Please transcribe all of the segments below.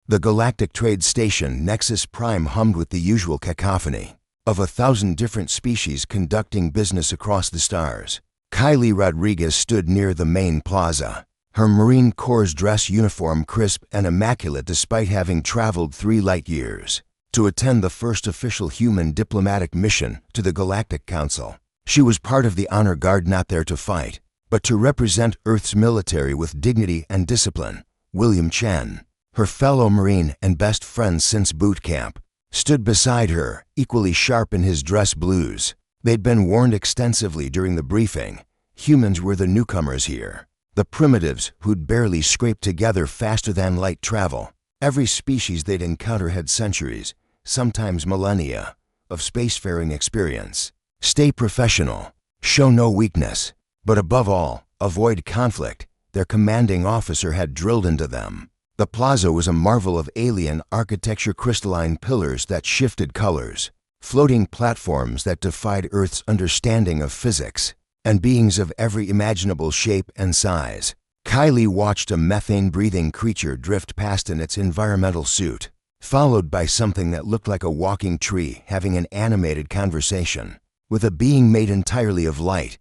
The galactic trade station Nexus Prime hummed with the usual cacophony of 1,000 different species conducting business across the stars. Kylie Rodriguez stood near the main plaza, her Marine Corps dress uniform crisp and immaculate despite having traveled 3 light years to attend the first official human diplomatic mission to the Galactic Council. She was part of the honor guard, not there to fight, but to represent Earth's military with dignity and discipline. William Chen, her fellow Marine and best friend since boot camp, stood beside her, equally sharp in his dress blues. They'd been warned extensively during the briefing. Humans were the newcomers here, the primitives who'd barely scraped together faster than light travel. Every species they'd encounter had centuries, sometimes millennia, of spacefaring experience. Stay professional, show no weakness, but above all, avoid conflict, their commanding officer had drilled into them. The plaza was a marvel of alien architecture, crystalline pillars that shifted colors, floating platforms that defied Earth's understanding of physics, and beings of every imaginable shape and size. Kylie watched a methane-breathing creature drift past in its environmental suit, followed by something that looked like a walking tree having an animated conversation with a being made entirely of light.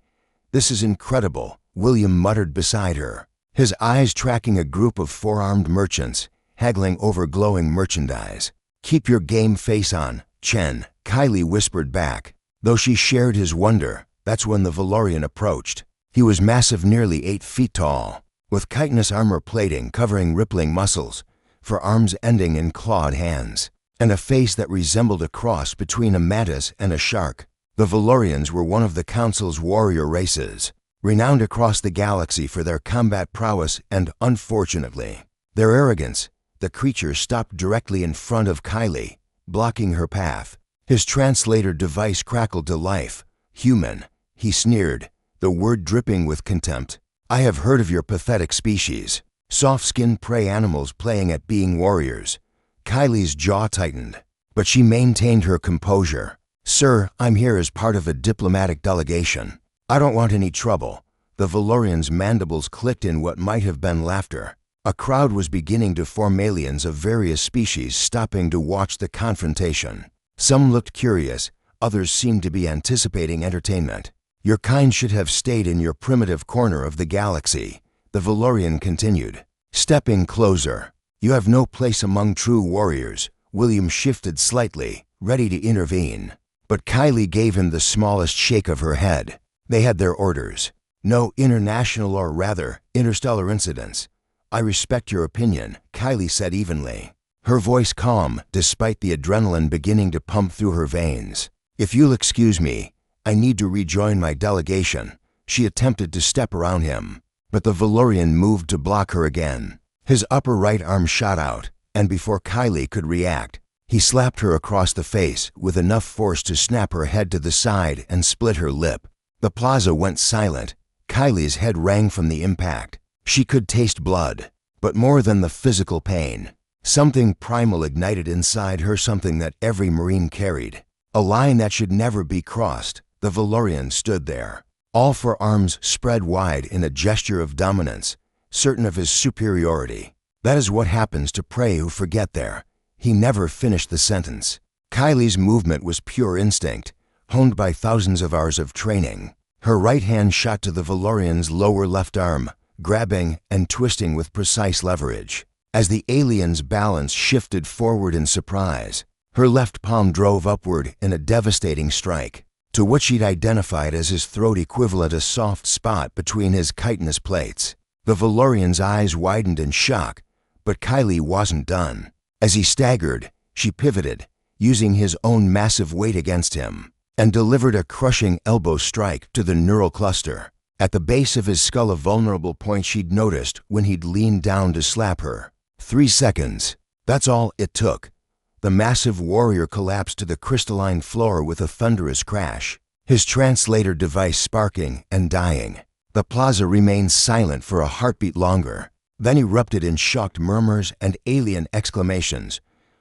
"This is incredible," William muttered beside her, his eyes tracking a group of 4-armed merchants haggling over glowing merchandise. "Keep your game face on, Chen," Kylie whispered back, though she shared his wonder. That's when the Valorian approached. He was massive, nearly 8 feet tall, with chitinous armor plating covering rippling muscles, for arms ending in clawed hands, and a face that resembled a cross between a mantis and a shark. The Valorians were one of the Council's warrior races, renowned across the galaxy for their combat prowess and, unfortunately, their arrogance. The creature stopped directly in front of Kylie, blocking her path. His translator device crackled to life. "Human," he sneered, the word dripping with contempt. "I have heard of your pathetic species, soft-skinned prey animals playing at being warriors." Kylie's jaw tightened, but she maintained her composure. "Sir, I'm here as part of a diplomatic delegation. I don't want any trouble." The Valorian's mandibles clicked in what might have been laughter. A crowd was beginning to form, aliens of various species stopping to watch the confrontation. Some looked curious, others seemed to be anticipating entertainment. "Your kind should have stayed in your primitive corner of the galaxy," the Valorian continued, stepping closer. "You have no place among true warriors." William shifted slightly, ready to intervene, but Kylie gave him the smallest shake of her head. They had their orders. No international, or rather, interstellar incidents. "I respect your opinion," Kylie said evenly, her voice calm despite the adrenaline beginning to pump through her veins. "If you'll excuse me, I need to rejoin my delegation." She attempted to step around him, but the Valorian moved to block her again. His upper right arm shot out, and before Kylie could react, he slapped her across the face with enough force to snap her head to the side and split her lip. The plaza went silent. Kylie's head rang from the impact. She could taste blood, but more than the physical pain, something primal ignited inside her, something that every Marine carried, a line that should never be crossed. The Valorian stood there, all 4 arms spread wide in a gesture of dominance, certain of his superiority. "That is what happens to prey who forget their—" He never finished the sentence. Kylie's movement was pure instinct, honed by thousands of hours of training. Her right hand shot to the Valorian's lower left arm, grabbing and twisting with precise leverage. As the alien's balance shifted forward in surprise, her left palm drove upward in a devastating strike to what she'd identified as his throat equivalent, a soft spot between his chitinous plates. The Valorian's eyes widened in shock, but Kylie wasn't done. As he staggered, she pivoted, using his own massive weight against him, and delivered a crushing elbow strike to the neural cluster at the base of his skull, a vulnerable point she'd noticed when he'd leaned down to slap her. 3 seconds. That's all it took. The massive warrior collapsed to the crystalline floor with a thunderous crash, his translator device sparking and dying. The plaza remained silent for a heartbeat longer, then erupted in shocked murmurs and alien exclamations.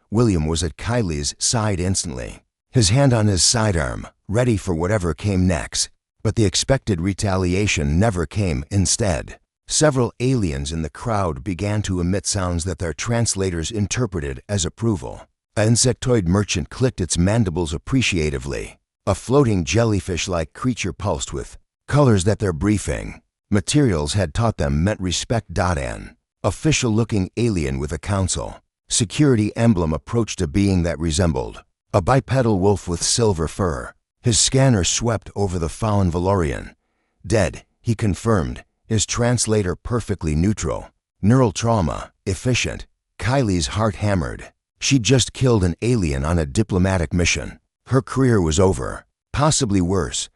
William was at Kylie's side instantly, his hand on his sidearm, ready for whatever came next. But the expected retaliation never came. Instead, Several aliens in the crowd began to emit sounds that their translators interpreted as approval. An insectoid merchant clicked its mandibles appreciatively. A floating jellyfish-like creature pulsed with colors that their briefing materials had taught them meant respect. An official-looking alien with a council security emblem approached a being that resembled a bipedal wolf with silver fur. His scanner swept over the fallen Valorian. Dead, he confirmed, his translator perfectly neutral. Neural trauma, efficient. Kylie's heart hammered. She'd just killed an alien on a diplomatic mission. Her career was over, possibly worse,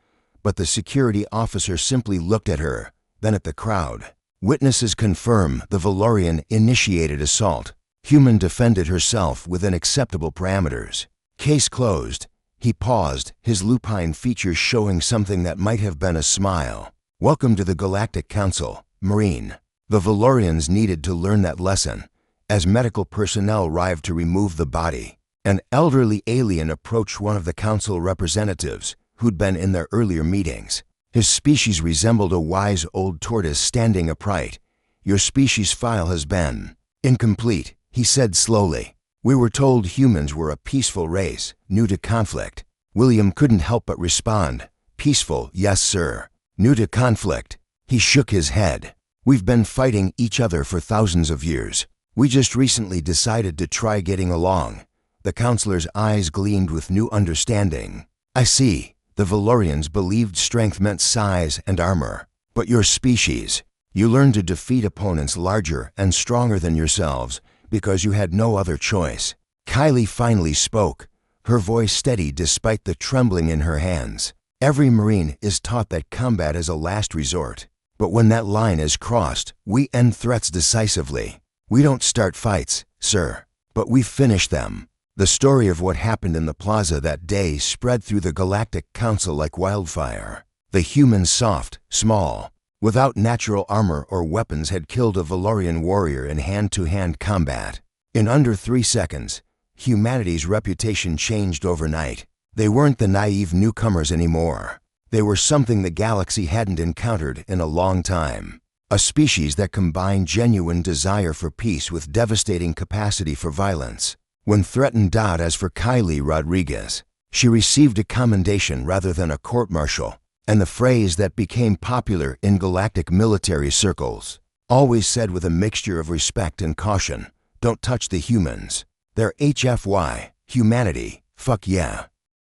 but the security officer simply looked at her, then at the crowd. Witnesses confirm the Valorian initiated assault. Human defended herself within acceptable parameters. Case closed. He paused, his lupine features showing something that might have been a smile. Welcome to the Galactic Council, Marine. The Valorians needed to learn that lesson. As medical personnel arrived to remove the body, an elderly alien approached one of the council representatives who'd been in their earlier meetings. His species resembled a wise old tortoise standing upright. Your species file has been incomplete, he said slowly. We were told humans were a peaceful race, new to conflict. William couldn't help but respond. Peaceful, yes sir. New to conflict. He shook his head. We've been fighting each other for thousands of years. We just recently decided to try getting along. The counselor's eyes gleamed with new understanding. I see. The Valorians believed strength meant size and armor. But your species, you learned to defeat opponents larger and stronger than yourselves because you had no other choice. Kylie finally spoke, her voice steady despite the trembling in her hands. Every Marine is taught that combat is a last resort. But when that line is crossed, we end threats decisively. We don't start fights, sir, but we finish them. The story of what happened in the plaza that day spread through the Galactic Council like wildfire. The humans, soft, small, without natural armor or weapons, had killed a Valorian warrior in hand-to-hand combat. In under 3 seconds, humanity's reputation changed overnight. They weren't the naive newcomers anymore. They were something the galaxy hadn't encountered in a long time. A species that combined genuine desire for peace with devastating capacity for violence. When threatened. As for Kylie Rodriguez, she received a commendation rather than a court-martial, and the phrase that became popular in galactic military circles, always said with a mixture of respect and caution, don't touch the humans. They're HFY, humanity, fuck yeah.